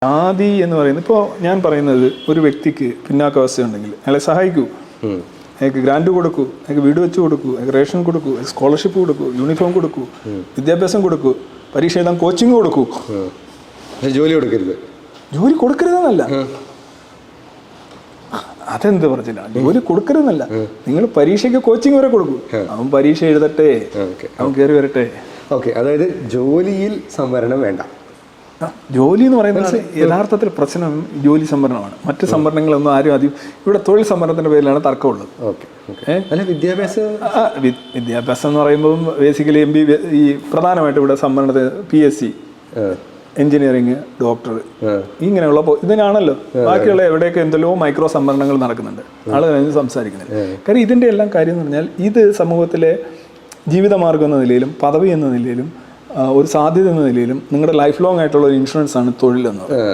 ജാതി എന്ന് പറയുന്നത് ഇപ്പോൾ ഞാൻ പറയുന്നത് ഒരു വ്യക്തിക്ക് പിന്നാക്കാവസ്ഥ ഉണ്ടെങ്കിൽ അയാളെ സഹായിക്കൂ, അയാൾക്ക് ഗ്രാൻഡ് കൊടുക്കൂ, അയാൾക്ക് വീട് വെച്ച് കൊടുക്കൂ, അയാൾക്ക് റേഷൻ കൊടുക്കൂ, സ്കോളർഷിപ്പ് കൊടുക്കൂ, യൂണിഫോം കൊടുക്കൂ, വിദ്യാഭ്യാസം കൊടുക്കൂ, പരീക്ഷ എഴുതാൻ കോച്ചിങ് കൊടുക്കൂ. ജോലി കൊടുക്കരുത്. ജോലി കൊടുക്കരുതെന്നല്ല, അതെന്ത് പറഞ്ഞില്ല, ജോലി കൊടുക്കരുതെന്നല്ല, നിങ്ങൾ പരീക്ഷയ്ക്ക് കോച്ചിങ് വരെ കൊടുക്കൂ. അവൻ പരീക്ഷ എഴുതട്ടെ, അവൻ കയറി വരട്ടെ. ഓക്കെ, അതായത് ജോലിയിൽ സംവരണം വേണ്ട. ജോലി എന്ന് പറയുന്നത് യഥാർത്ഥത്തിൽ പ്രശ്നം ജോലി സംവരണമാണ്. മറ്റ് സംവരണങ്ങളൊന്നും ആരും ആദ്യം ഇവിടെ തൊഴിൽ സംവരണത്തിന്റെ പേരിലാണ് തർക്കമുള്ളത്. വിദ്യാഭ്യാസം എന്ന് പറയുമ്പോൾ ബേസിക്കലി ഈ പ്രധാനമായിട്ട് ഇവിടെ സംവരണത്തിൽ PSC, എഞ്ചിനീയറിങ്, ഡോക്ടർ, ഇങ്ങനെയുള്ള ഇതിനാണല്ലോ. ബാക്കിയുള്ള എവിടെയൊക്കെ എന്തെല്ലോ മൈക്രോ സംവരണങ്ങൾ നടക്കുന്നുണ്ട്, ആളുകൾ സംസാരിക്കുന്നില്ല. കാര്യം ഇതിൻ്റെ എല്ലാം കാര്യം എന്ന് പറഞ്ഞാൽ ഇത് സമൂഹത്തിലെ ജീവിതമാർഗം എന്ന നിലയിലും പദവി എന്ന നിലയിലും ഒരു സാധ്യത എന്ന നിലയിലും നിങ്ങളുടെ ലൈഫ് ലോങ് ആയിട്ടുള്ള ഒരു ഇൻഷുറൻസ് ആണ് തൊഴിലെന്നത്.